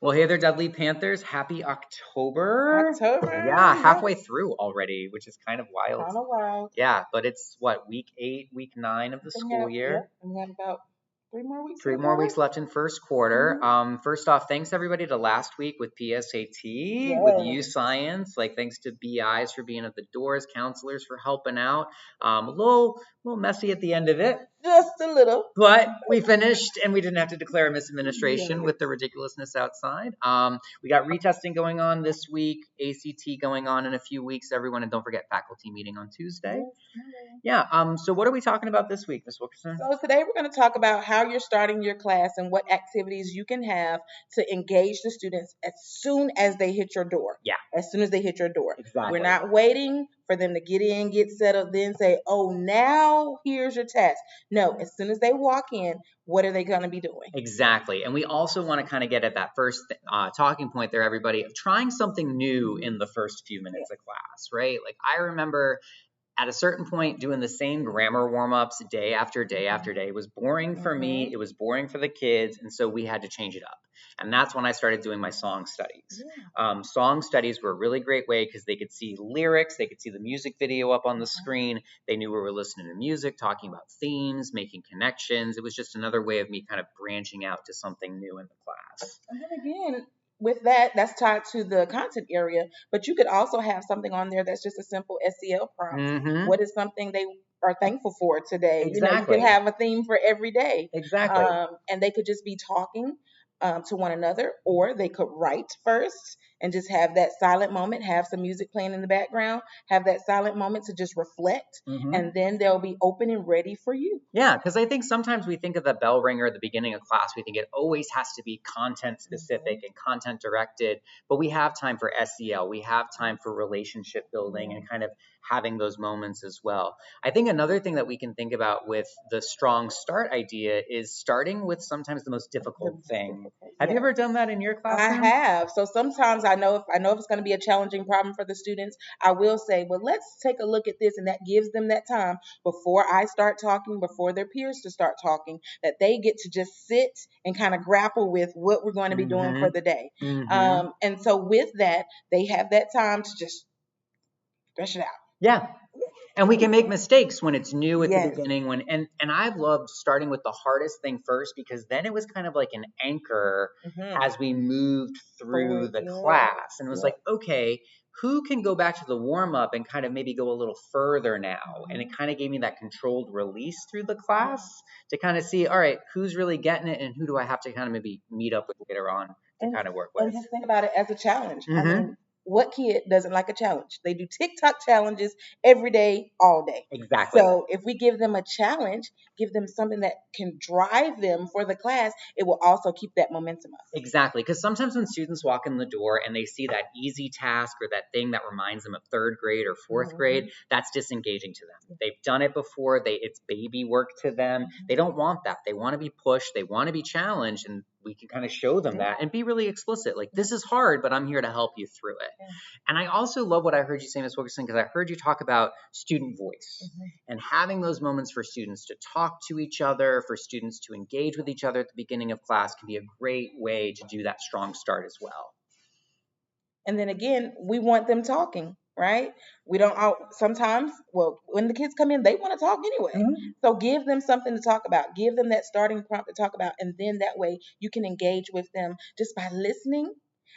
Well, hey there, Dudley Panthers. Happy October. October, Yeah, yeah, halfway through already, which is kind of wild. kind of wild. Yeah, but it's what, week 8, week 9 of I the think school year. we got about 3 more weeks in Three the more quarter. weeks left in first quarter. Hmm. First off, thanks everybody to last week with PSAT, with U Yes, Science. Like, thanks to BIs for being at the doors, counselors for helping out. A little messy at the end of it, just a little. but we finished and we didn't have to declare a misadministration Yes. with the ridiculousness outside. We got retesting going on this week, ACT going on in a few weeks, everyone. And don't forget faculty meeting on Tuesday. Yes. Hello. Yeah. So what are we talking about this week, Miss Wilkerson? So today we're going to talk about how you're starting your class and what activities you can have to engage the students as soon as they hit your door. Yeah, As soon as they hit your door. We're exactly. not waiting for them to get in, get settled, then say, "Oh, now here's your test." No, as soon as they walk in, what are they going to be doing? Exactly. And we also want to kind of get at that first talking point there, everybody, of trying something new in the first few Yeah. minutes of class, right? Like, I remember at a certain point doing the same grammar warm-ups day after day after day. It was boring for me, Mhm. it was boring for the kids, and so we had to change it up. And that's when I started doing my song studies. Yeah. Song studies were a really great way because they could see lyrics, they could see the music video up on the Mhm. screen, they knew we were listening to music, talking about themes, making connections. It was just another way of me kind of branching out to something new in the class. And then again, with that, that's tied to the content area, but you could also have something on there that's just a simple SEL prompts. Mm-hmm. What is something they are thankful for today? You could Exactly. have a theme for every day. Exactly. And they could just be talking to one another, or they could write first and just have that silent moment, have some music playing in the background, have that silent moment to just reflect, Mm-hmm. and then they'll be open and ready for you. Yeah, because I think sometimes we think of the bell ringer at the beginning of class. We think it always has to be content specific and content directed, but we have time for SEL. We have time for relationship building and kind of having those moments as well. I think another thing that we can think about with the strong start idea is starting with sometimes the most difficult thing. Have you Yeah. ever done that in your I classroom? have. So sometimes I know if it's going to be a challenging problem for the students, I will say, well, let's take a look at this, and that gives them that time before I start talking, before their peers to start talking, that they get to just sit and kind of grapple with what we're going to be doing Mm-hmm. for the day. Mm-hmm. And so with that, they have that time to just thresh it out. Yeah. And we can make mistakes when it's new at the Yes. beginning and I've loved starting with the hardest thing first because then it was kind of like an anchor Mm-hmm. as we moved through Forward. the Yeah. class. And it was like, okay, who can go back to the warm up and kind of maybe go a little further now? And it kind of gave me that controlled release through the class to kind of see, all right, who's really getting it and who do I have to kind of maybe meet up with later on to and kind of work and with. just think about it as a challenge. I Mm-hmm. mean, what kid doesn't like a challenge? They do TikTok challenges every day, all day. Exactly. So if we give them a challenge, give them something that can drive them for the class, it will also keep that momentum up. Exactly, because sometimes when students walk in the door and they see that easy task or that thing that reminds them of third grade or fourth grade, that's disengaging to them. They've done it before, it's baby work to them. They don't want that. They want to be pushed, they want to be challenged, and we can kind of show them that and be really explicit. Like, this is hard, but I'm here to help you through it. And I also love what I heard you say, Ms. Wilkerson, because I heard you talk about student voice and having those moments for students to talk to each other, for students to engage with each other at the beginning of class can be a great way to do that strong start as well. And then again, we want them talking, right? We don't sometimes, well, when the kids come in, they want to talk anyway. So give them something to talk about. Give them that starting prompt to talk about. And then that way you can engage with them just by listening.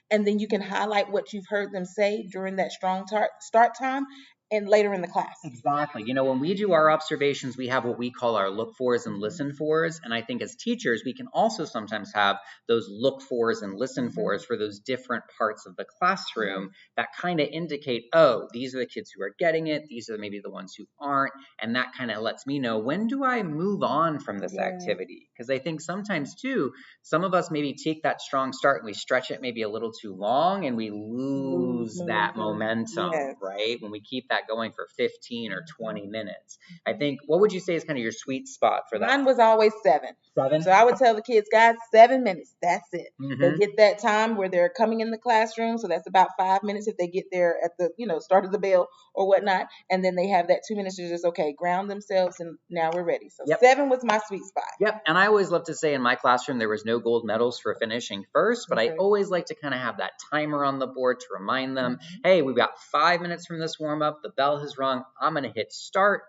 And then you can highlight what you've heard them say during that strong start time and later in the class. Exactly. You know, when we do our observations, we have what we call our look fors and listen fors. And I think as teachers, we can also sometimes have those look fors and listen fors for those different parts of the classroom that kind of indicate, oh, these are the kids who are getting it. These are maybe the ones who aren't. And that kind of lets me know, when do I move on from this activity? Because I think sometimes too, some of us maybe take that strong start and we stretch it maybe a little too long and we lose that momentum, right? When we keep that that going for 15 or 20 minutes. I think, what would you say is kind of your sweet spot for that? Mine was always 7. 7? So I would tell the kids, guys, 7 minutes. That's it. Mm-hmm. They get that time where they're coming in the classroom. So that's about 5 minutes if they get there at the, start of the bell or whatnot. And then they have that 2 minutes to just, ground themselves. And now we're ready. So 7 was my sweet spot. Yep. And I always love to say in my classroom, there was no gold medals for finishing first, but I always like to kind of have that timer on the board to remind them, hey, we've got 5 minutes from this warm up. The bell has rung. I'm going to hit start.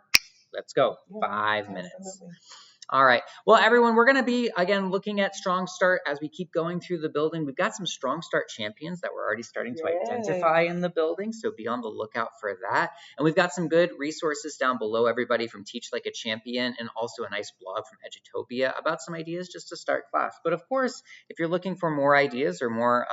Let's go. 5 minutes. Absolutely. All right. Well, everyone, we're going to be, again, looking at Strong Start as we keep going through the building. We've got some Strong Start champions that we're already starting to identify in the building, so be on the lookout for that. And we've got some good resources down below, everybody, from Teach Like a Champion, and also a nice blog from Edutopia about some ideas just to start class. But, of course, if you're looking for more ideas or more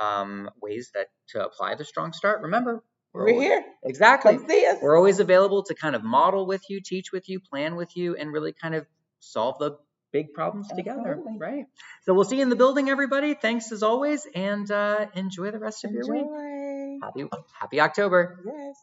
ways to apply the Strong Start, remember, we're here. Exactly. Come see us. We're always available to kind of model with you, teach with you, plan with you, and really kind of solve the big problems together, right? So we'll see you in the building, everybody. Thanks as always, and enjoy the rest of your week. Happy October. Yes.